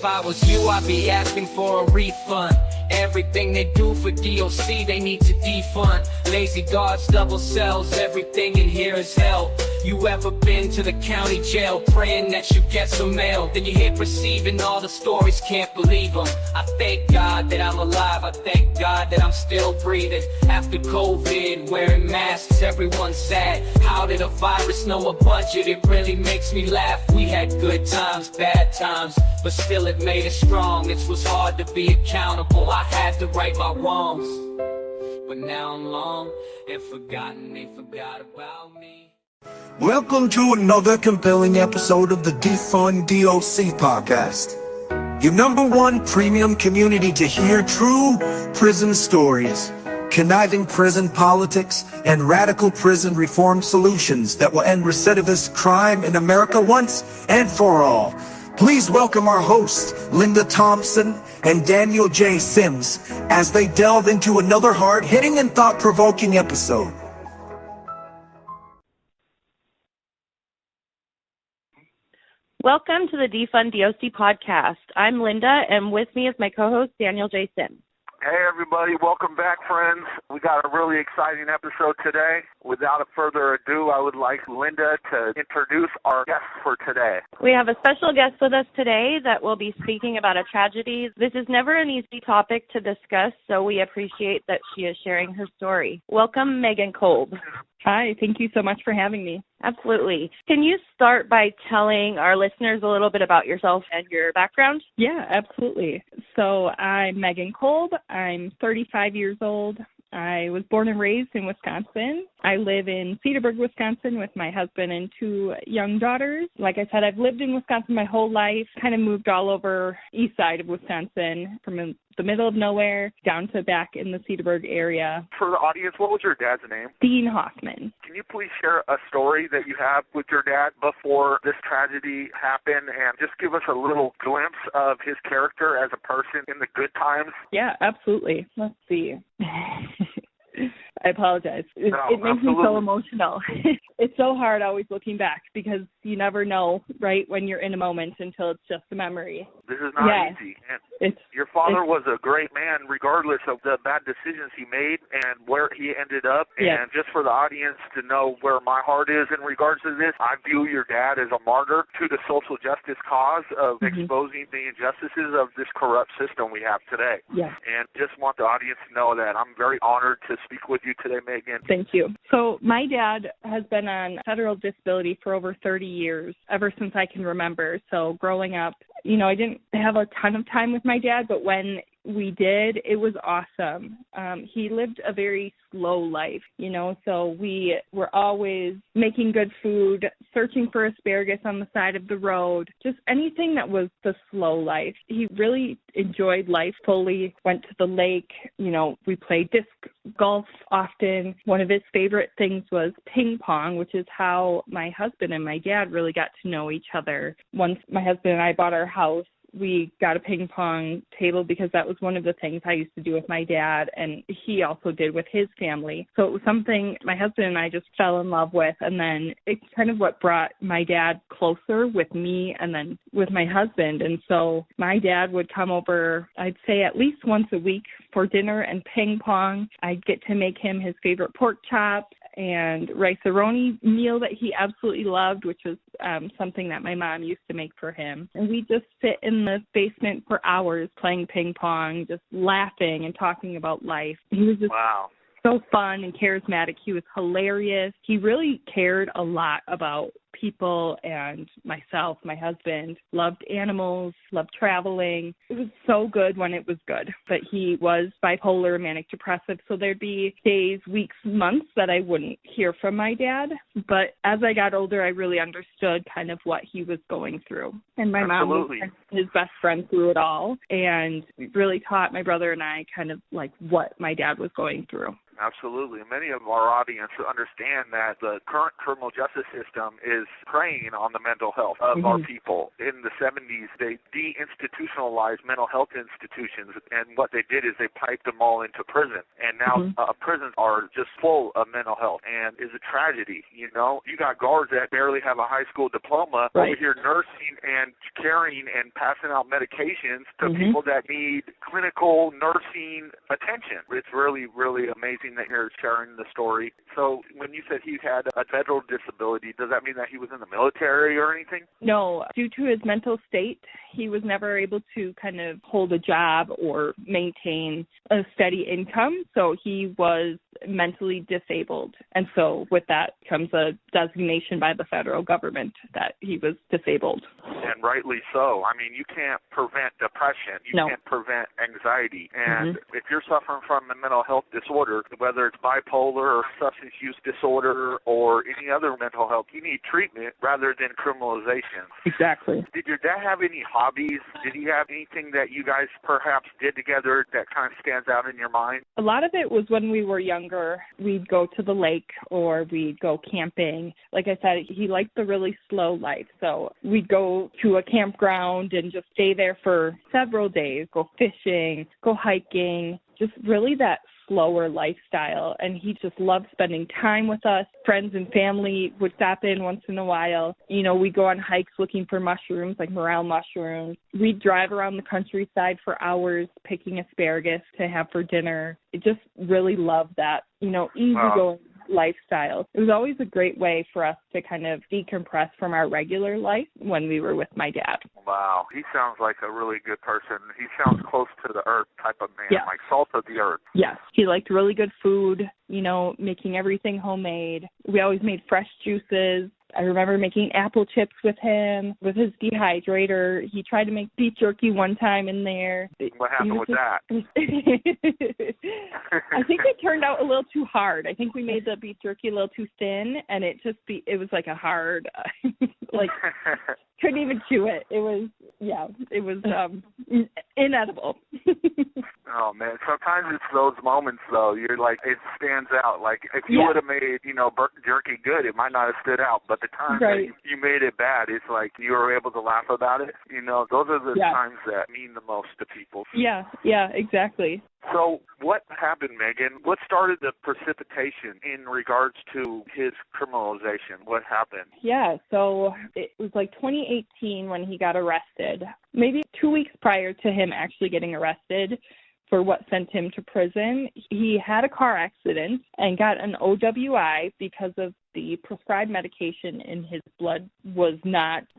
If I was you, I'd be asking for a refund. Everything they do for DOC, they need to defund. Lazy guards, double cells, everything in here is hell. You ever been to the county jail praying that you get some mail? Then you hit receive and all the stories, can't believe them. I thank God that I'm alive, I thank God that I'm still breathing. After COVID, wearing masks, everyone's sad. How did a virus know a budget? It really makes me laugh. We had good times, bad times, but still it made us strong. It was hard to be accountable, I had to right my wrongs. But now I'm long and forgotten, they forgot about me. Welcome to another compelling episode of the Defund DOC podcast, your #1 premium community to hear true prison stories, conniving prison politics, and radical prison reform solutions that will end recidivist crime in America once and for all. Please welcome our hosts, Linda Thompson and Daniel J. Sims, as they delve into another hard-hitting and thought-provoking episode. Welcome to the Defund DOC podcast. I'm Linda, and with me is my co-host, Daniel J. Sims. Hey everybody, welcome back friends. We got a really exciting episode today. Without further ado, I would like Linda to introduce our guest for today. We have a special guest with us today that will be speaking about a tragedy. This is never an easy topic to discuss, so we appreciate that she is sharing her story. Welcome, Megan Kolb. Hi, thank you so much for having me. Absolutely. Can you start by telling our listeners a little bit about yourself and your background? Yeah, absolutely. So I'm Megan Kolb. I'm 35 years old. I was born and raised in Wisconsin. I live in Cedarburg, Wisconsin with my husband and 2 young daughters. Like I said, I've lived in Wisconsin my whole life, kind of moved all over east side of Wisconsin from the middle of nowhere down to back in the Cedarburg area. For the audience, what was your dad's name? Dean Hoffman. Can you please share a story that you have with your dad before this tragedy happened and just give us a little glimpse of his character as a person in the good times? Yeah, absolutely. Let's see. I apologize. It makes me so emotional. It's so hard always looking back because you never know, right, when you're in a moment until it's just a memory. This is not easy. And your father was a great man regardless of the bad decisions he made and where he ended up. And just for the audience to know where my heart is in regards to this, I view your dad as a martyr to the social justice cause of exposing the injustices of this corrupt system we have today. And just want the audience to know that I'm very honored to speak with you today, Megan. Thank you. So my dad has been on federal disability for over 30 years, ever since I can remember. So growing up, I didn't have a ton of time with my dad, but when we did, it was awesome. He lived a very slow life, so we were always making good food, searching for asparagus on the side of the road, just anything that was the slow life. He really enjoyed life fully, went to the lake, we played disc golf often. One of his favorite things was ping pong, which is how my husband and my dad really got to know each other. Once my husband and I bought our house, we got a ping pong table because that was one of the things I used to do with my dad, and he also did with his family. So it was something my husband and I just fell in love with, and then it's kind of what brought my dad closer with me and then with my husband. And so my dad would come over, I'd say at least once a week for dinner and ping pong. I'd get to make him his favorite pork chop and rice-a-roni meal that he absolutely loved, which was something that my mom used to make for him. And we just sit in the basement for hours playing ping pong, just laughing and talking about life. He was just so fun and charismatic. He was hilarious. He really cared a lot about people and myself, my husband, loved animals, loved traveling. It was so good when it was good. But he was bipolar, manic depressive, so there'd be days, weeks, months that I wouldn't hear from my dad. But as I got older, I really understood kind of what he was going through. And my mom was his best friend through it all, and really taught my brother and I kind of like what my dad was going through. Absolutely. Many of our audience understand that the current criminal justice system is is preying on the mental health of our people. In the 70s, they deinstitutionalized mental health institutions, and what they did is they piped them all into prison. And now prisons are just full of mental health, and it's a tragedy, you know? You got guards that barely have a high school diploma over here nursing and caring and passing out medications to people that need clinical nursing attention. It's really, really amazing that you're sharing the story. So when you said he had a federal disability, does that mean that he was in the military or anything? No. Due to his mental state, he was never able to kind of hold a job or maintain a steady income, so he was mentally disabled. And so with that comes a designation by the federal government that he was disabled. And rightly so. I mean, you can't prevent depression. You can't prevent anxiety. And if you're suffering from a mental health disorder, whether it's bipolar or substance use disorder or any other mental health, you need treatment rather than criminalization. Exactly. Did your dad have any hobbies? Did he have anything that you guys perhaps did together that kind of stands out in your mind? A lot of it was when we were younger. We'd go to the lake or we'd go camping. Like I said, he liked the really slow life. So we'd go to a campground and just stay there for several days, go fishing, go hiking, just really that slower lifestyle. And he just loved spending time with us. Friends and family would stop in once in a while. You know, we'd go on hikes looking for mushrooms, like morel mushrooms. We'd drive around the countryside for hours picking asparagus to have for dinner. I just really loved that, you know, easygoing lifestyle. It was always a great way for us to kind of decompress from our regular life when we were with my dad. Wow, he sounds like a really good person. He sounds close to the earth type of man, like salt of the earth. Yes, he liked really good food, you know, making everything homemade. We always made fresh juices. I remember making apple chips with him, with his dehydrator. He tried to make beef jerky one time in there. What happened with that? I think it turned out a little too hard. I think we made the beef jerky a little too thin, and it was like a hard, like, couldn't even chew it. It was inedible. Oh, man. Sometimes it's those moments, though. You're like, it stands out. Like, if you would have made, you know, jerky good, it might not have stood out. But the time that you made it bad, it's like you were able to laugh about it. You know, those are the times that mean the most to people. Yeah, exactly. So what happened, Megan? What started the precipitation in regards to his criminalization? What happened? Yeah, so it was like 2018 when he got arrested. Maybe 2 weeks prior to him actually getting arrested for what sent him to prison, he had a car accident and got an OWI because of the prescribed medication in his blood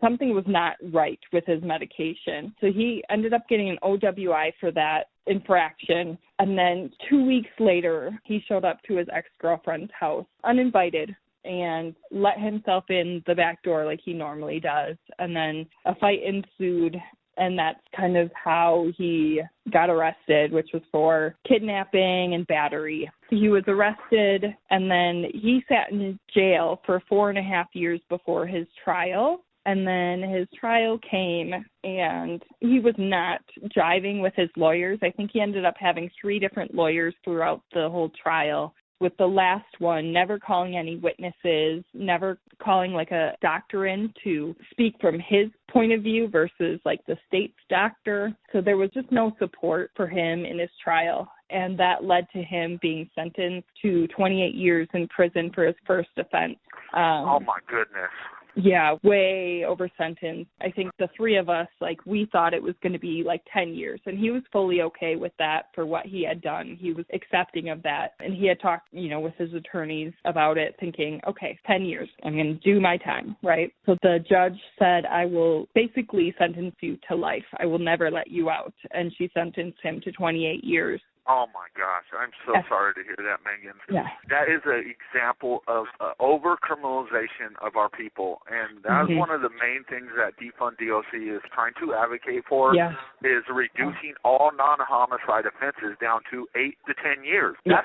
something was not right with his medication. So he ended up getting an OWI for that infraction. And then 2 weeks later, he showed up to his ex-girlfriend's house uninvited and let himself in the back door like he normally does. And then a fight ensued. And that's kind of how he got arrested, which was for kidnapping and battery. He was arrested, and then he sat in jail for 4.5 years before his trial. And then his trial came, and he was not jiving with his lawyers. I think he ended up having 3 different lawyers throughout the whole trial, with the last one never calling any witnesses, never calling like a doctor in to speak from his point of view versus like the state's doctor. So there was just no support for him in his trial. And that led to him being sentenced to 28 years in prison for his first offense. Oh, my goodness. Yeah, way over sentence. I think the 3 of us, like, we thought it was going to be like 10 years. And he was fully okay with that for what he had done. He was accepting of that. And he had talked, you know, with his attorneys about it, thinking, okay, 10 years, I'm going to do my time, right? So the judge said, I will basically sentence you to life. I will never let you out. And she sentenced him to 28 years. Oh, my gosh. I'm so sorry to hear that, Megan. Yeah. That is an example of over-criminalization of our people. And that's one of the main things that Defund DOC is trying to advocate for, is reducing all non-homicide offenses down to 8 to 10 years. Yeah.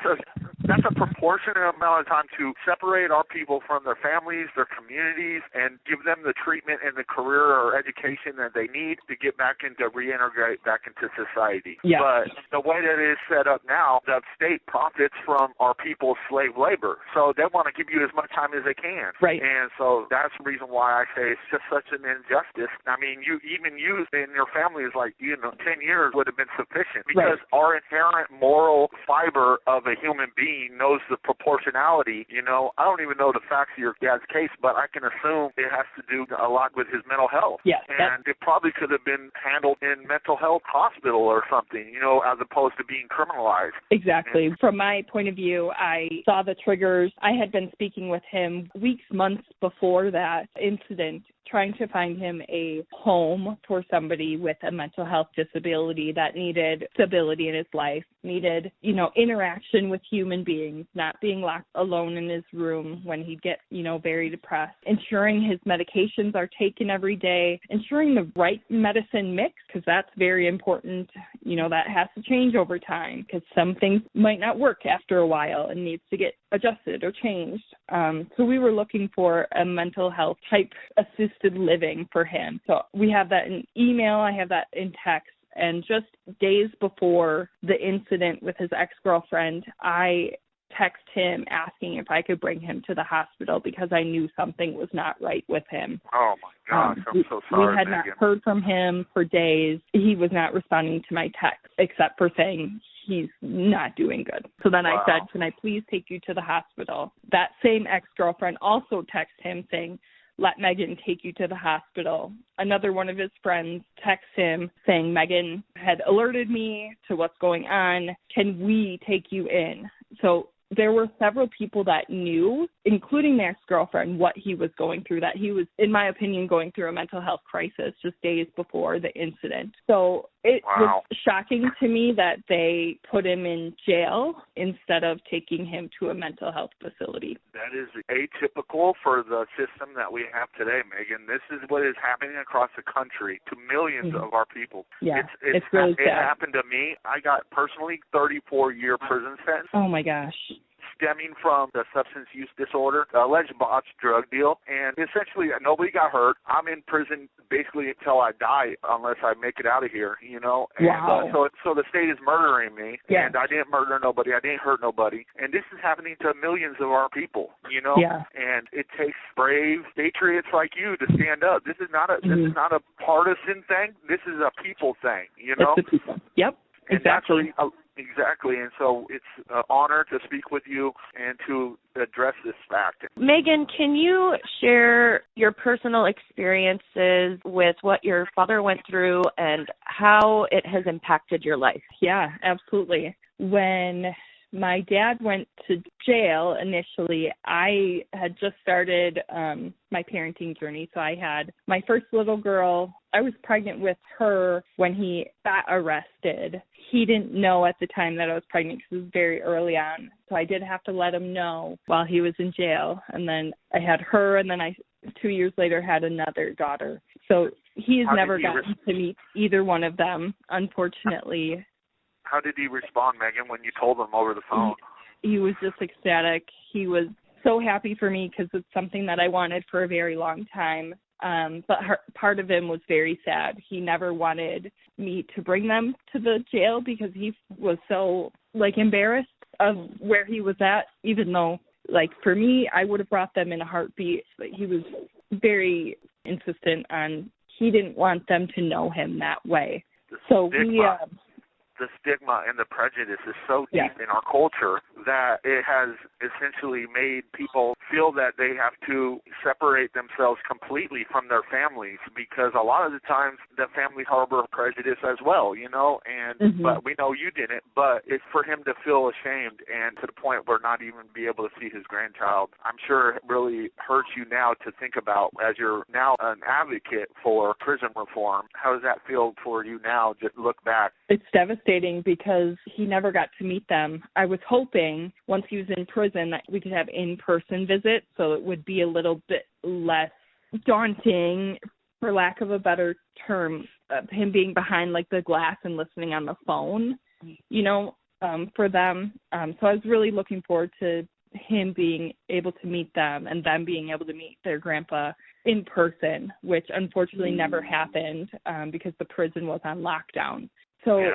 that's a proportionate amount of time to separate our people from their families, their communities, and give them the treatment and the career or education that they need to get back into reintegrate back into society. Yeah. But the way that it is set up now, the state profits from our people's slave labor. So they want to give you as much time as they can. Right. And so that's the reason why I say it's just such an injustice. I mean, you even use in your family is like, 10 years would have been sufficient because our inherent moral fiber of a human being knows the proportionality. I don't even know the facts of your dad's case, but I can assume it has to do a lot with his mental health. Yeah. And it probably could have been handled in mental health hospital or something, as opposed to being criminalized. Exactly. From my point of view, I saw the triggers. I had been speaking with him weeks, months before that incident, trying to find him a home for somebody with a mental health disability that needed stability in his life, needed, interaction with human beings, not being locked alone in his room when he'd get, very depressed, ensuring his medications are taken every day, ensuring the right medicine mix, because that's very important. That has to change over time because some things might not work after a while and needs to get adjusted or changed. So we were looking for a mental health type assisted living for him. So we have that in email. I have that in text. And just days before the incident with his ex-girlfriend, I text him asking if I could bring him to the hospital because I knew something was not right with him. Oh, my gosh. I'm so sorry, We had Megan. not heard from him for days. He was not responding to my text except for saying he's not doing good. So then I said, can I please take you to the hospital? That same ex-girlfriend also texted him saying, let Megan take you to the hospital. Another one of his friends texts him saying, Megan had alerted me to what's going on. Can we take you in? So there were several people that knew, including the ex-girlfriend, what he was going through, that he was, in my opinion, going through a mental health crisis just days before the incident. So it was shocking to me that they put him in jail instead of taking him to a mental health facility. That is atypical for the system that we have today, Megan. This is what is happening across the country to millions of our people. Yeah, it's really sad. It happened to me. I got personally 34-year prison sentence. Oh, my gosh. Stemming from the substance use disorder, the alleged botched drug deal, and essentially nobody got hurt. I'm in prison basically until I die, unless I make it out of here, And so the state is murdering me, and I didn't murder nobody, I didn't hurt nobody, and this is happening to millions of our people, Yeah. And it takes brave patriots like you to stand up. This is not a partisan thing. This is a people thing, It's the people. Yep. Exactly. Exactly, and so it's an honor to speak with you and to address this fact. Megan, can you share your personal experiences with what your father went through and how it has impacted your life? Yeah, absolutely. When my dad went to jail initially, I had just started my parenting journey. So I had my first little girl. I was pregnant with her when he got arrested. He didn't know at the time that I was pregnant because it was very early on. So I did have to let him know while he was in jail. And then I had her, and then I 2 years later had another daughter. So he's never gotten to meet either one of them, unfortunately. How did he respond, Megan, when you told him over the phone? He was just ecstatic. He was so happy for me because it's something that I wanted for a very long time. But part of him was very sad. He never wanted me to bring them to the jail because he was so, embarrassed of where he was at, even though, for me, I would have brought them in a heartbeat. But he was very insistent on he didn't want them to know him that way. The stigma and the prejudice is so deep in our culture that it has essentially made people feel that they have to separate themselves completely from their families, because a lot of the times the families harbor prejudice as well, but we know you didn't, but it's for him to feel ashamed and to the point where not even be able to see his grandchild. I'm sure it really hurts you now to think about, as you're now an advocate for prison reform. How does that feel for you now, just look back? It's devastating because he never got to meet them. I was hoping once he was in prison that we could have in-person visits, so it would be a little bit less daunting, for lack of a better term, him being behind the glass and listening on the phone. for them. So I was really looking forward to him being able to meet them and them being able to meet their grandpa in person, which unfortunately never happened because the prison was on lockdown. So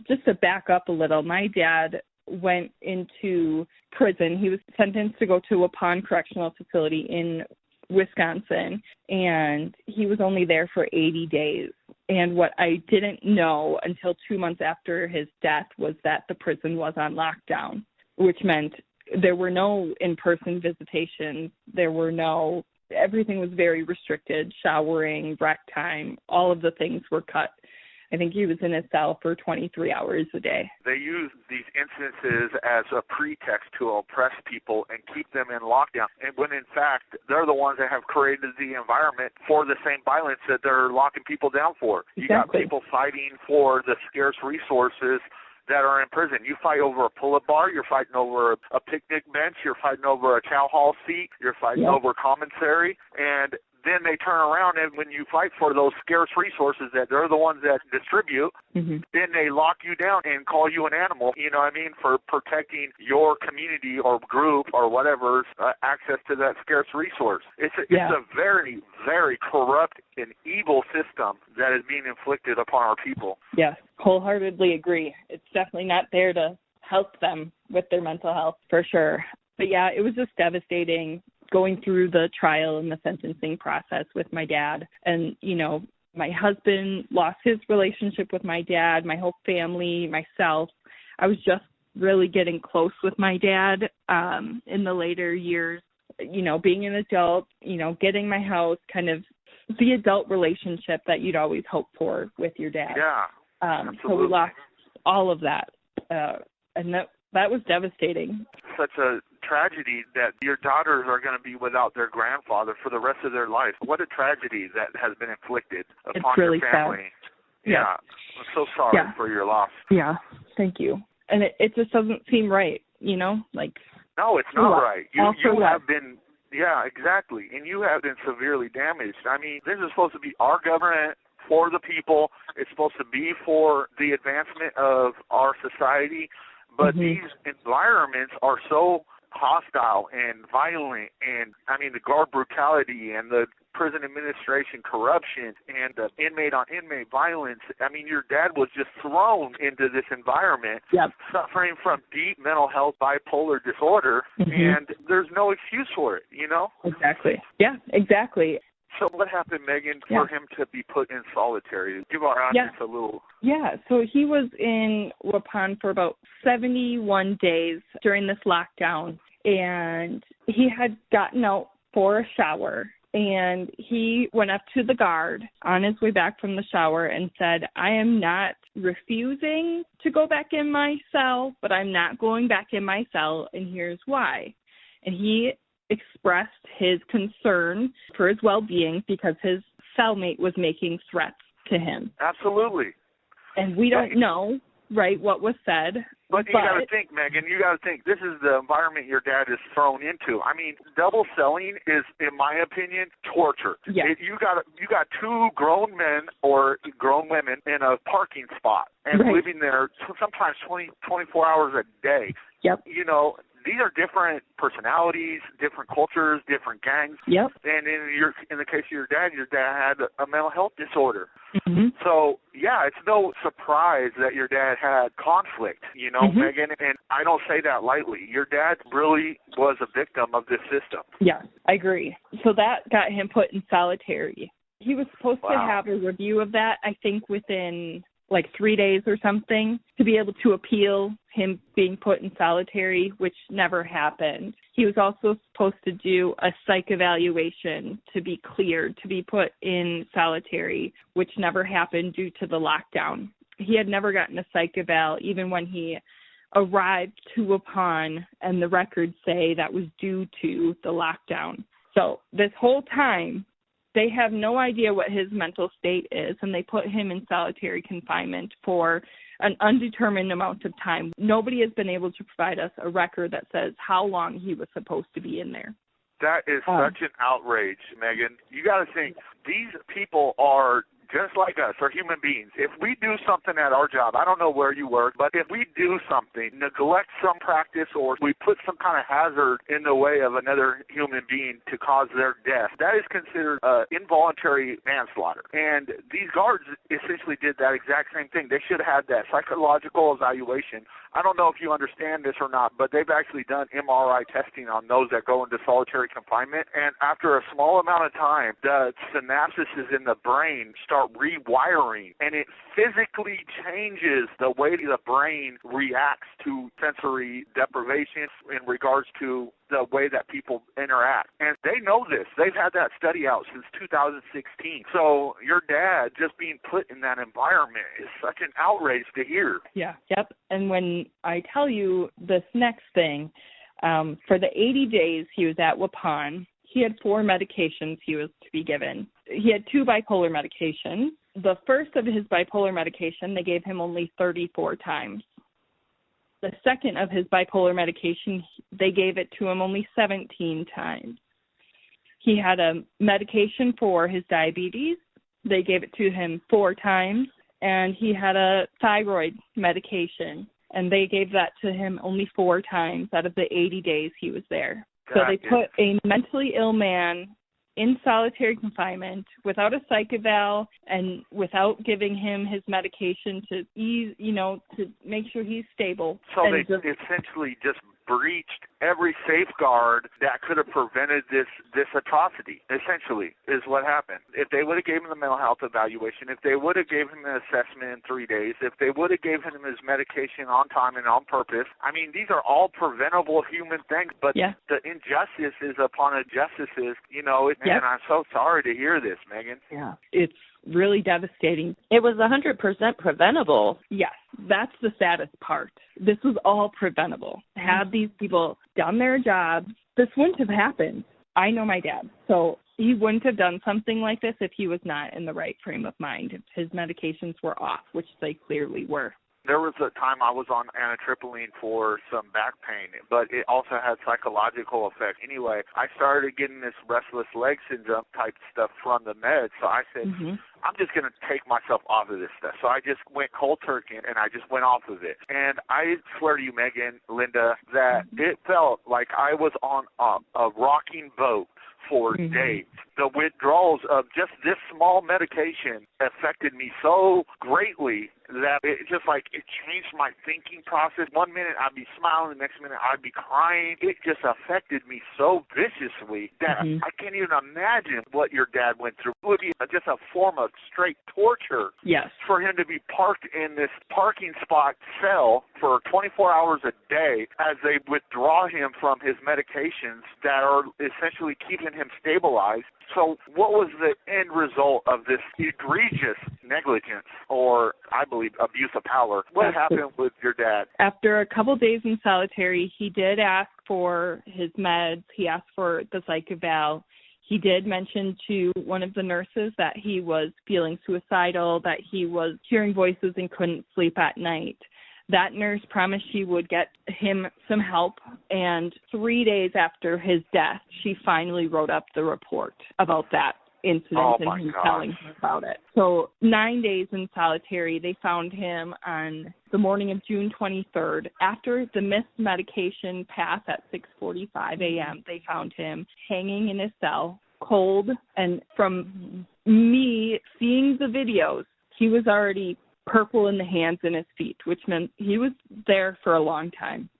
just to back up a little, my dad went into prison. He was sentenced to go to Waupun Correctional Facility in Wisconsin, and he was only there for 80 days. And what I didn't know until 2 months after his death was that the prison was on lockdown, which meant there were no in-person visitations. Everything was very restricted, showering, rec time, all of the things were cut. I think he was in his cell for 23 hours a day. They use these instances as a pretext to oppress people and keep them in lockdown, and when in fact they're the ones that have created the environment for the same violence that they're locking people down for. Exactly. You got people fighting for the scarce resources that are in prison. You fight over a pull-up bar, you're fighting over a picnic bench, you're fighting over a chow hall seat, you're fighting over commissary, and then they turn around and when you fight for those scarce resources that they're the ones that distribute, then they lock you down and call you an animal, you know what I mean, for protecting your community or group or whatever's access to that scarce resource. It's a very, very corrupt and evil system that is being inflicted upon our people. Yes, wholeheartedly agree. It's definitely not there to help them with their mental health, for sure. But yeah, it was just devastating going through the trial and the sentencing process with my dad. And, you know, my husband lost his relationship with my dad, my whole family, myself. I was just really getting close with my dad in the later years, you know, being an adult, you know, getting my house, kind of the adult relationship that you'd always hope for with your dad. Yeah, absolutely. So we lost all of that. And that was devastating. Such a tragedy that your daughters are going to be without their grandfather for the rest of their life. What a tragedy that has been inflicted upon really your family. Sad. Yeah. I'm so sorry for your loss. Yeah, thank you. And it just doesn't seem right, you know? Like, no, it's not right. You have been, exactly. And you have been severely damaged. I mean, this is supposed to be our government for the people. It's supposed to be for the advancement of our society. But these environments are so hostile and violent, and I mean the guard brutality and the prison administration corruption and the inmate-on-inmate violence. I mean, your dad was just thrown into this environment, suffering from deep mental health bipolar disorder, and there's no excuse for it, you know? Exactly. Yeah, exactly. So what happened, Megan, for him to be put in solitary? Give our audience a little. Yeah, so he was in Waupun for about 71 days during this lockdown, and he had gotten out for a shower, and he went up to the guard on his way back from the shower and said, I am not refusing to go back in my cell, but I'm not going back in my cell, and here's why. And he expressed his concern for his well-being because his cellmate was making threats to him. Absolutely. And we don't know, right, what was said. But you got to think, Megan, this is the environment your dad is thrown into. I mean, double selling is, in my opinion, torture. Yes. You got two grown men or grown women in a parking spot and living there sometimes 24 hours a day. Yep. You know, these are different personalities, different cultures, different gangs. Yep. And in the case of your dad had a mental health disorder. So, it's no surprise that your dad had conflict, you know, Megan, and I don't say that lightly. Your dad really was a victim of this system. Yeah, I agree. So that got him put in solitary. He was supposed to have a review of that, I think, within like 3 days or something, to be able to appeal him being put in solitary, which never happened. He was also supposed to do a psych evaluation to be cleared to be put in solitary, which never happened due to the lockdown. He had never gotten a psych eval, even when he arrived to Waupun, and the records say that was due to the lockdown. So this whole time, they have no idea what his mental state is, and they put him in solitary confinement for an undetermined amount of time. Nobody has been able to provide us a record that says how long he was supposed to be in there. That is such an outrage, Megan. You got to think, these people are just like us, are human beings. If we do something at our job, I don't know where you work, but if we do something, neglect some practice, or we put some kind of hazard in the way of another human being to cause their death, that is considered involuntary manslaughter. And these guards essentially did that exact same thing. They should have had that psychological evaluation. I don't know if you understand this or not, but they've actually done MRI testing on those that go into solitary confinement, and after a small amount of time, the synapses in the brain start rewiring, and it physically changes the way the brain reacts to sensory deprivation in regards to the way that people interact. And they know this. They've had that study out since 2016. So your dad just being put in that environment is such an outrage to hear. Yeah. Yep. And when I tell you this next thing, for the 80 days he was at Waupun, he had 4 medications he was to be given. He had 2 bipolar medications. The first of his bipolar medication, they gave him only 34 times. The second of his bipolar medication, they gave it to him only 17 times. He had a medication for his diabetes. They gave it to him 4 times. And he had a thyroid medication, and they gave that to him only 4 times out of the 80 days he was there. So they put a mentally ill man in solitary confinement without a psych eval and without giving him his medication to ease, to make sure he's stable. So they essentially just breached every safeguard that could have prevented this atrocity, essentially, is what happened. If they would have given him the mental health evaluation, if they would have given him an assessment in 3 days, if they would have given him his medication on time and on purpose, I mean, these are all preventable human things, but the injustice is upon injustices, and I'm so sorry to hear this, Megan. Yeah, it's really devastating. It was 100% preventable. Yes, that's the saddest part. This was all preventable. Had these people done their jobs, this wouldn't have happened. I know my dad, so he wouldn't have done something like this if he was not in the right frame of mind, if his medications were off, which they clearly were. There was a time I was on amitriptyline for some back pain, but it also had psychological effects. Anyway, I started getting this restless leg syndrome type stuff from the meds, so I said, I'm just going to take myself off of this stuff. So I just went cold turkey, and I just went off of it. And I swear to you, Megan, Linda, that it felt like I was on a rocking boat for days. The withdrawals of just this small medication affected me so greatly that it changed my thinking process. 1 minute I'd be smiling, the next minute I'd be crying. It just affected me so viciously that I can't even imagine what your dad went through. It would be just a form of straight torture for him to be parked in this parking spot cell for 24 hours a day as they withdraw him from his medications that are essentially keeping him stabilized. So what was the end result of this egregious negligence, or I believe abuse of power? What happened with your dad? After a couple days in solitary, he did ask for his meds. He asked for the psych eval. He did mention to one of the nurses that he was feeling suicidal, that he was hearing voices and couldn't sleep at night. That nurse promised she would get him some help, and 3 days after his death, she finally wrote up the report about that incident and him telling her about it. So 9 days in solitary, they found him on the morning of June 23rd. After the missed medication pass at 6:45 a.m., they found him hanging in his cell, cold, and from me seeing the videos, he was already purple in the hands and his feet, which meant he was there for a long time.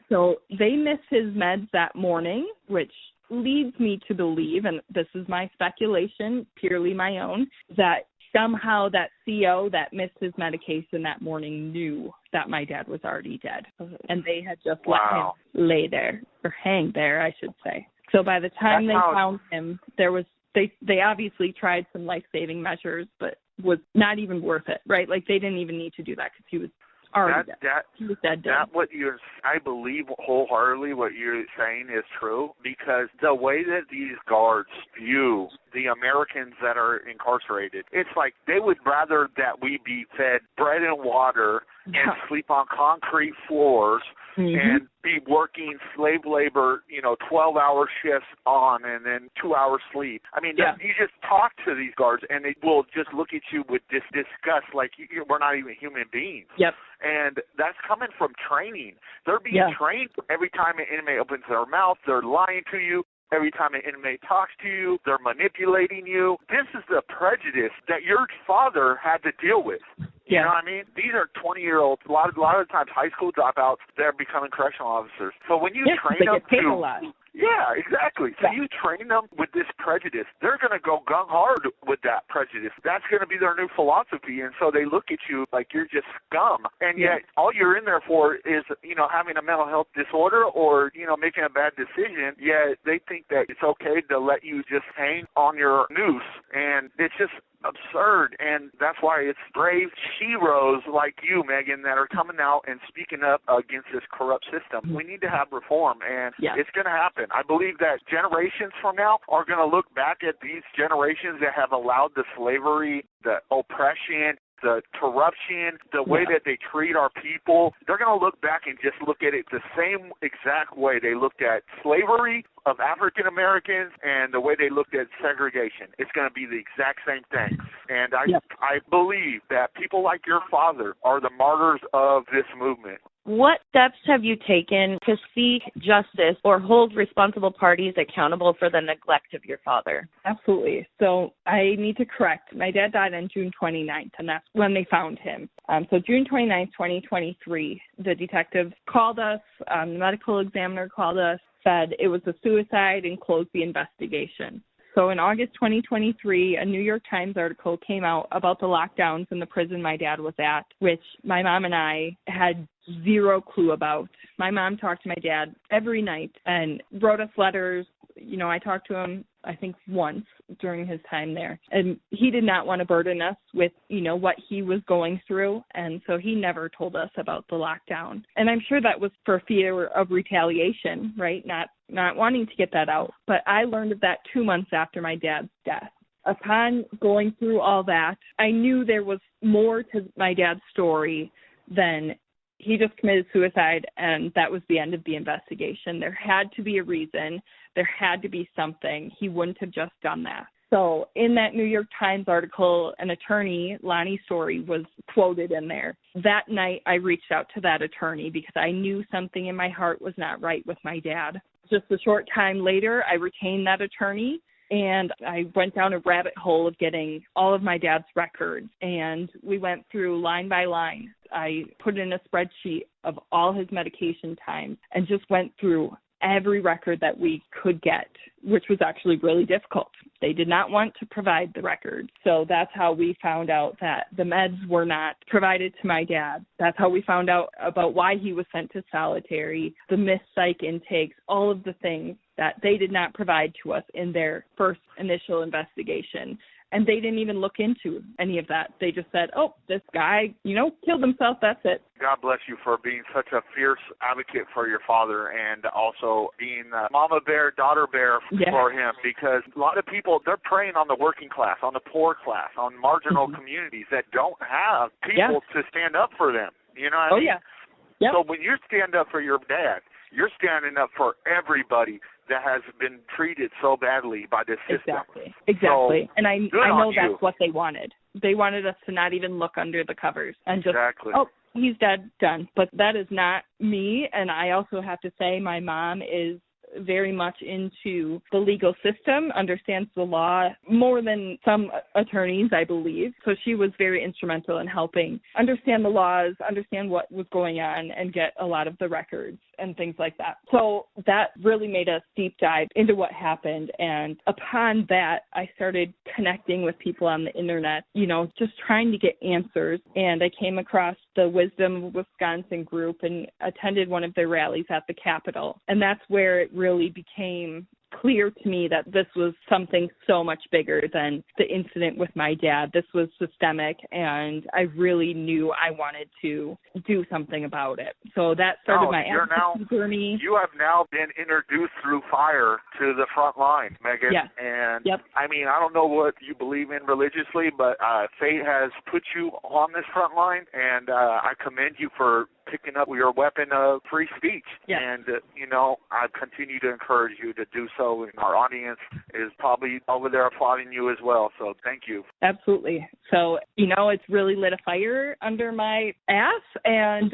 So they missed his meds that morning, which leads me to believe, and this is my speculation, purely my own, that somehow that CO that missed his medication that morning knew that my dad was already dead. And they had just let him lay there, or hang there, I should say. So by the time they found him, they obviously tried some life-saving measures, but was not even worth it, right? Like, they didn't even need to do that because he was already dead. He was dead. I believe wholeheartedly what you're saying is true, because the way that these guards view the Americans that are incarcerated, it's like they would rather that we be fed bread and water and sleep on concrete floors and be working slave labor, 12-hour shifts on and then 2 hours sleep. I mean, you just talk to these guards and they will just look at you with this disgust like we're not even human beings. Yep. And that's coming from training. They're being trained every time an inmate opens their mouth, they're lying to you. Every time an inmate talks to you, they're manipulating you. This is the prejudice that your father had to deal with. You know what I mean? These are 20-year-olds, a lot of the times high school dropouts, they're becoming correctional officers. So when you train them get paid a lot. Yeah, exactly. So you train them with this prejudice. They're going to go gung-hard with that prejudice. That's going to be their new philosophy. And so they look at you like you're just scum. And yet all you're in there for is, having a mental health disorder or, making a bad decision. Yet they think that it's okay to let you just hang on your noose. And it's just absurd, and that's why it's brave sheroes like you, Megan, that are coming out and speaking up against this corrupt system. We need to have reform, and it's going to happen. I believe that generations from now are going to look back at these generations that have allowed the slavery, the oppression, the corruption, the way that they treat our people. They're going to look back and just look at it the same exact way they looked at slavery of African Americans and the way they looked at segregation. It's going to be the exact same thing. And I believe that people like your father are the martyrs of this movement. What steps have you taken to seek justice or hold responsible parties accountable for the neglect of your father? Absolutely. So I need to correct. My dad died on June 29th, and that's when they found him. So June 29th, 2023, the detective called us, the medical examiner called us, said it was a suicide and closed the investigation. So in August 2023, a New York Times article came out about the lockdowns in the prison my dad was at, which my mom and I had zero clue about. My mom talked to my dad every night and wrote us letters. I talked to him, I think, once during his time there. And he did not want to burden us with, what he was going through. And so he never told us about the lockdown. And I'm sure that was for fear of retaliation, right? Not wanting to get that out. But I learned of that 2 months after my dad's death. Upon going through all that, I knew there was more to my dad's story than he just committed suicide and that was the end of the investigation. There had to be a reason. There had to be something. He wouldn't have just done that. So in that New York Times article, an attorney, Lonnie Story, was quoted in there. That night, I reached out to that attorney because I knew something in my heart was not right with my dad. Just a short time later, I retained that attorney, and I went down a rabbit hole of getting all of my dad's records, and we went through line by line. I put in a spreadsheet of all his medication times and just went through every record that we could get, which was actually really difficult. They did not want to provide the records. So that's how we found out that the meds were not provided to my dad. That's how we found out about why he was sent to solitary, the missed psych intakes, all of the things that they did not provide to us in their first initial investigation. And they didn't even look into any of that. They just said, oh, this guy, killed himself. That's it. God bless you for being such a fierce advocate for your father and also being a mama bear, daughter bear for him, because a lot of people, they're preying on the working class, on the poor class, on marginal communities that don't have people to stand up for them. You know what I mean? Yep. So when you stand up for your dad, you're standing up for everybody that has been treated so badly by this system. Exactly. So, and I know that's what they wanted. They wanted us to not even look under the covers and just, oh, he's dead, done. But that is not me. And I also have to say my mom is very much into the legal system, understands the law more than some attorneys, I believe. So she was very instrumental in helping understand the laws, understand what was going on, and get a lot of the records and things like that. So that really made us deep dive into what happened. And upon that, I started connecting with people on the internet, just trying to get answers. And I came across the Wisdom of Wisconsin group and attended one of their rallies at the Capitol. And that's where it really became clear to me that this was something so much bigger than the incident with my dad. This was systemic, and I really knew I wanted to do something about it. So that started my advocacy journey. You have now been introduced through fire to the front line, Megan. Yes. And yep. I mean, I don't know what you believe in religiously, but fate has put you on this front line, and I commend you for picking up your weapon of free speech. Yes. And, I continue to encourage you to do so, and our audience is probably over there applauding you as well. So thank you. Absolutely. So, it's really lit a fire under my ass, and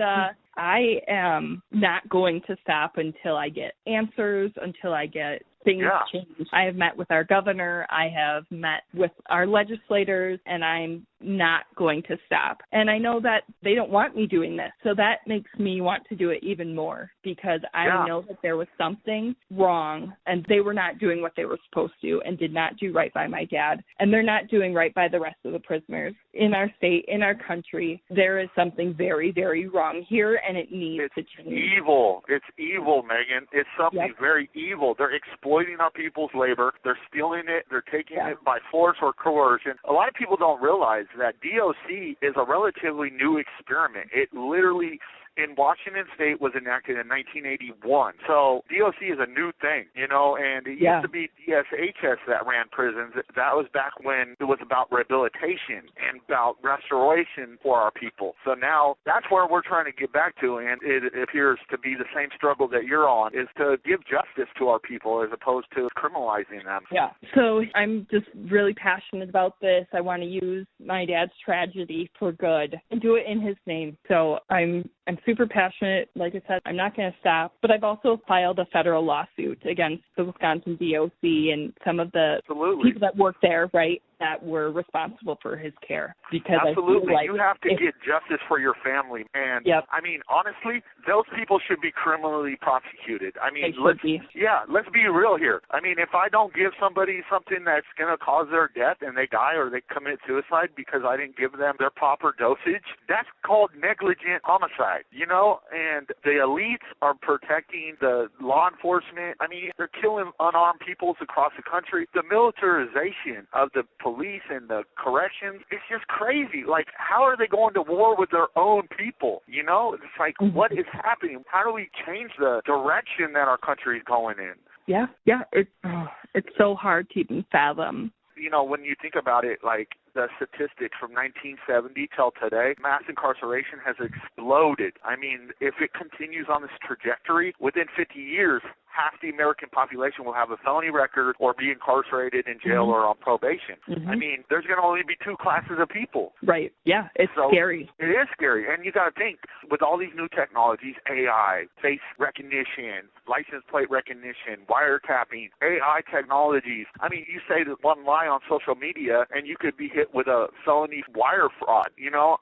I am not going to stop until I get answers, until I get things changed. I have met with our governor. I have met with our legislators, and I'm not going to stop. And I know that they don't want me doing this, so that makes me want to do it even more, because I know that there was something wrong, and they were not doing what they were supposed to and did not do right by my dad. And they're not doing right by the rest of the prisoners in our state, in our country. There is something very, very wrong here, and it needs to change. It's evil, Megan. It's something very evil. They're exploiting our people's labor. They're stealing it. They're taking it by force or coercion. A lot of people don't realize that DOC is a relatively new experiment. It literally, in Washington State, was enacted in 1981. So DOC is a new thing, and it used to be DSHS that ran prisons. That was back when it was about rehabilitation and about restoration for our people. So now that's where we're trying to get back to, and it appears to be the same struggle that you're on, is to give justice to our people as opposed to criminalizing them. Yeah. So I'm just really passionate about this. I want to use my dad's tragedy for good and do it in his name. So I'm super passionate. Like I said, I'm not going to stop. But I've also filed a federal lawsuit against the Wisconsin DOC and some of the people that work there, right, that were responsible for his care. Because absolutely. I feel like you have to get justice for your family. And, I mean, honestly, those people should be criminally prosecuted. I mean, let's be real here. I mean, if I don't give somebody something that's going to cause their death and they die or they commit suicide because I didn't give them their proper dosage, that's called negligent homicide, and the elites are protecting the law enforcement. I mean, they're killing unarmed peoples across the country. The militarization of the police and the corrections, it's just crazy. Like, how are they going to war with their own people? It's like, what is happening? How do we change the direction that our country is going in? Yeah, it's so hard to even fathom. When you think about it, like the statistics from 1970 till today, mass incarceration has exploded. I mean, if it continues on this trajectory, within 50 years, half the American population will have a felony record or be incarcerated in jail or on probation. I mean, there's going to only be two classes of people. Right. Yeah, it's scary. It is scary. And you got to think, with all these new technologies, AI, face recognition, license plate recognition, wiretapping, AI technologies. I mean, you say that one lie on social media and you could be hit with a felony wire fraud,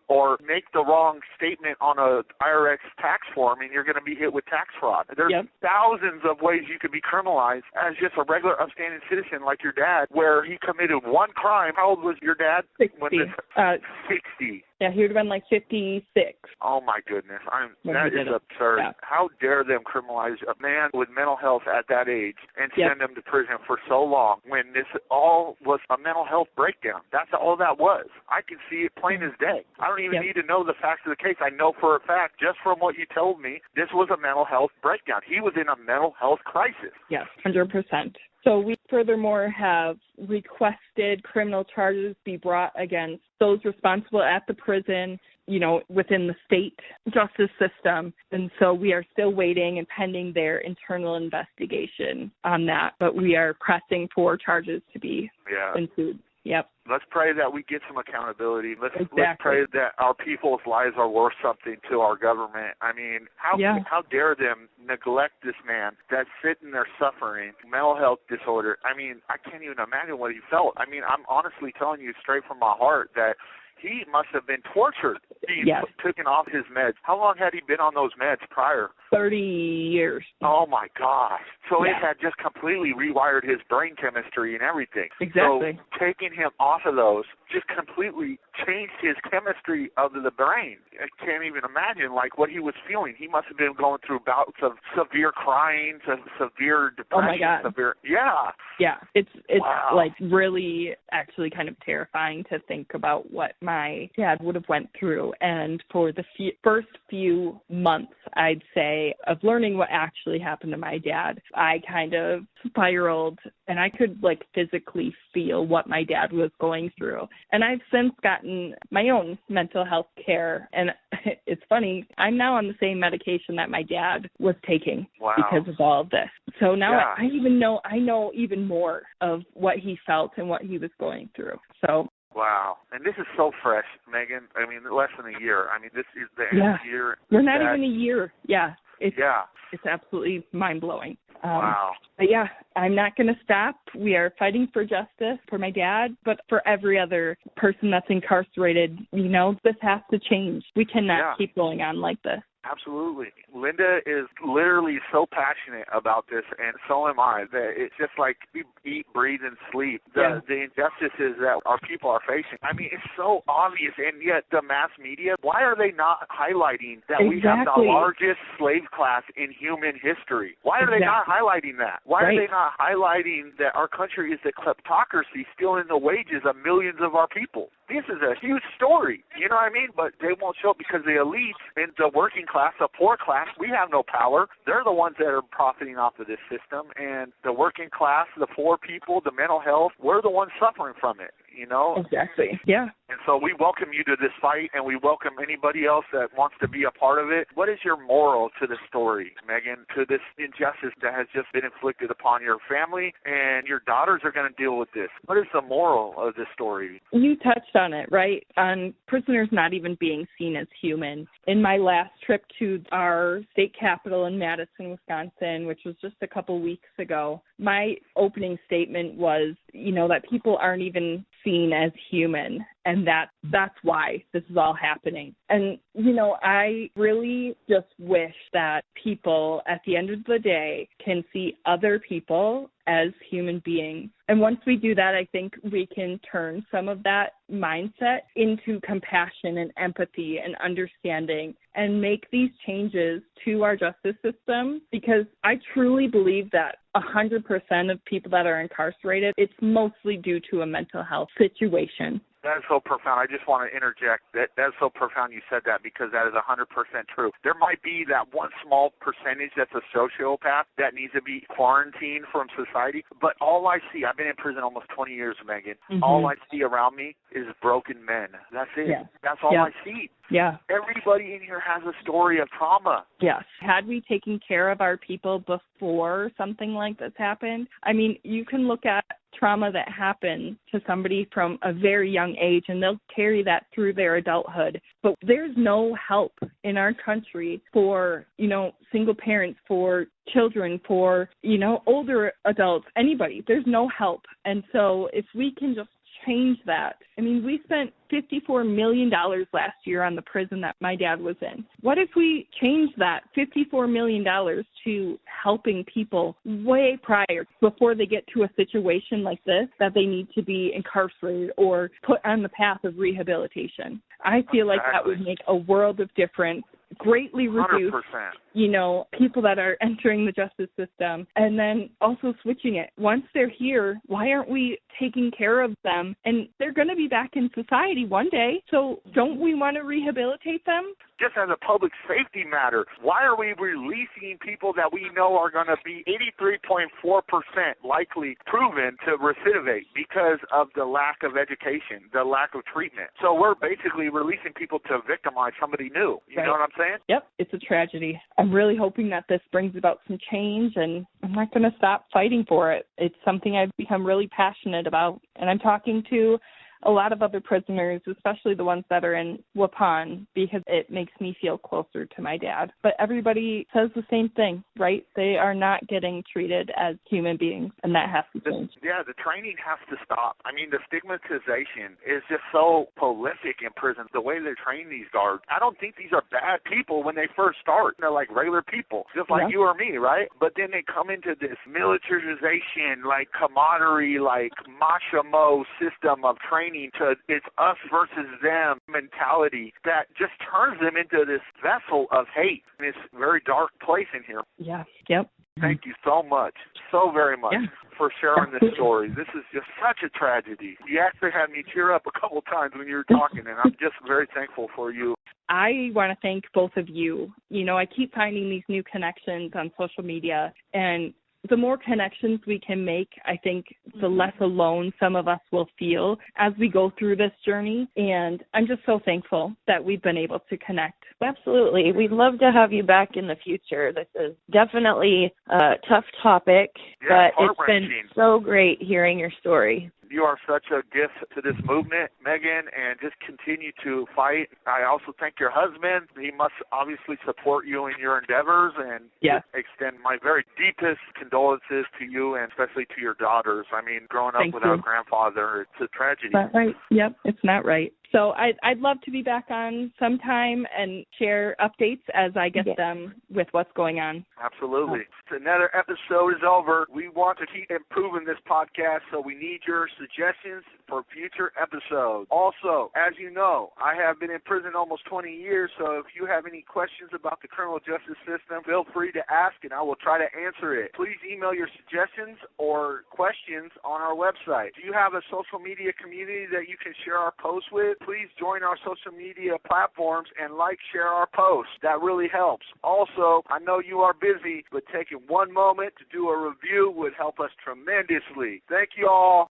or make the wrong statement on a IRS tax form and you're going to be hit with tax fraud. There's thousands of ways you could be criminalized as just a regular upstanding citizen like your dad, where he committed one crime. How old was your dad? 60. 60. Yeah, he would have been like 56. Oh, my goodness. That is absurd. Yeah. How dare them criminalize a man with mental health at that age and send him to prison for so long when this all was a mental health breakdown. That's all that was. I can see it plain as day. I don't even need to know the facts of the case. I know for a fact, just from what you told me, this was a mental health breakdown. He was in a mental health crisis. Yes, 100%. So we furthermore have requested criminal charges be brought against those responsible at the prison, within the state justice system. And so we are still waiting and pending their internal investigation on that. But we are pressing for charges to be ensued. Yep. Let's pray that we get some accountability. Let's pray that our people's lives are worth something to our government. I mean, how dare them neglect this man that's sitting there suffering mental health disorder? I mean, I can't even imagine what he felt. I mean, I'm honestly telling you straight from my heart that he must have been tortured being Yes. taken off his meds. How long had he been on those meds prior? 30 years. Oh, my gosh. So Yeah. it had just completely rewired his brain chemistry and everything. Exactly. So taking him off of those just completely changed his chemistry of the brain. I can't even imagine, like, what he was feeling. He must have been going through bouts of severe crying, severe depression. Oh, my God. Yeah. It's Wow. like really actually kind of terrifying to think about what my dad would have went through. And for the first few months, I'd say, of learning what actually happened to my dad, I kind of spiraled, and I could like physically feel what my dad was going through. And I've since gotten my own mental health care. And it's funny, I'm now on the same medication that my dad was taking. Wow. Because of all of this. So now Yeah. I know even more of what he felt and what he was going through. So Wow. And this is so fresh, Megan. I mean, less than a year. I mean, this is the end of the year. We're not even a year. Yeah. Yeah. It's absolutely mind-blowing. Wow. But yeah, I'm not going to stop. We are fighting for justice for my dad, but for every other person that's incarcerated. You know, this has to change. We cannot keep going on like this. Absolutely. Linda is literally so passionate about this, and so am I, that it's just like we eat, breathe, and sleep. The injustices that our people are facing. I mean, it's so obvious, and yet the mass media, why are they not highlighting that we have the largest slave class in human history? Why are they not highlighting that? Why are they not highlighting that our country is the kleptocracy stealing the wages of millions of our people? This is a huge story, you know what I mean? But they won't show it because the elites and the working class, the poor class, we have no power. They're the ones that are profiting off of this system. And the working class, the poor people, the mental health, we're the ones suffering from it, you know? Exactly. Yeah. And so we welcome you to this fight, and we welcome anybody else that wants to be a part of it. What is your moral to the story, Megan, to this injustice that has just been inflicted upon your family, and your daughters are going to deal with this? What is the moral of this story? You touched on it, right? On prisoners not even being seen as human. In my last trip to our state capitol in Madison, Wisconsin, which was just a couple weeks ago, my opening statement was, you know, that people aren't even seen as human, and that's why this is all happening. And, you know, I really just wish that people at the end of the day can see other people as human beings. And once we do that, I think we can turn some of that mindset into compassion and empathy and understanding and make these changes to our justice system, because I truly believe that 100% of people that are incarcerated, it's mostly due to a mental health situation. That is so profound. I just want to interject. That is so profound you said that, because that is 100% true. There might be that one small percentage that's a sociopath that needs to be quarantined from society, but all I see, I've been in prison almost 20 years, Megan. Mm-hmm. All I see around me is broken men. That's it. Yeah. That's all I see. Yeah. Everybody in here has a story of trauma. Yes. Had we taken care of our people before something like this happened, I mean, you can look at trauma that happened to somebody from a very young age, and they'll carry that through their adulthood. But there's no help in our country for, you know, single parents, for children, for, you know, older adults, anybody. There's no help. And so if we can just change that. I mean, we spent $54 million last year on the prison that my dad was in. What if we change that $54 million to helping people way prior, before they get to a situation like this, that they need to be incarcerated or put on the path of rehabilitation? I feel like that would make a world of difference. Greatly reduce, 100%. You know, people that are entering the justice system, and then also switching it. Once they're here, why aren't we taking care of them? And they're going to be back in society one day, so don't we want to rehabilitate them? Just as a public safety matter, why are we releasing people that we know are going to be 83.4% likely proven to recidivate because of the lack of education, the lack of treatment? So we're basically releasing people to victimize somebody new. You know what I'm saying? Yep, it's a tragedy. I'm really hoping that this brings about some change, and I'm not going to stop fighting for it. It's something I've become really passionate about, and I'm talking to a lot of other prisoners, especially the ones that are in Waupun, because it makes me feel closer to my dad. But everybody says the same thing, right? They are not getting treated as human beings, and that has to change. Yeah, the training has to stop. I mean, the stigmatization is just so prolific in prison. The way they train these guards, I don't think these are bad people when they first start. They're like regular people, just like you or me, right? But then they come into this militarization, like camaraderie, like macho system of training to it's us versus them mentality that just turns them into this vessel of hate. And it's a very dark place in here. Yeah. Yep. Thank you so much, so very much for sharing this story. This is just such a tragedy. You actually had me tear up a couple times when you were talking, and I'm just very thankful for you. I want to thank both of you. You know, I keep finding these new connections on social media, and the more connections we can make, I think the less alone some of us will feel as we go through this journey. And I'm just so thankful that we've been able to connect. Absolutely. We'd love to have you back in the future. This is definitely a tough topic, but it's been so great hearing your story. You are such a gift to this movement, Megan, and just continue to fight. I also thank your husband. He must obviously support you in your endeavors, and extend my very deepest condolences to you and especially to your daughters. I mean, growing up without a grandfather, it's a tragedy. That's right. Yep, it's not right. So I'd love to be back on sometime and share updates as I get them with what's going on. Absolutely. Another episode is over. We want to keep improving this podcast, so we need your suggestions for future episodes. Also, as you know, I have been in prison almost 20 years, so if you have any questions about the criminal justice system, feel free to ask, and I will try to answer it. Please email your suggestions or questions on our website. Do you have a social media community that you can share our posts with? Please join our social media platforms and share our posts. That really helps. Also, I know you are busy, but taking one moment to do a review would help us tremendously. Thank you all.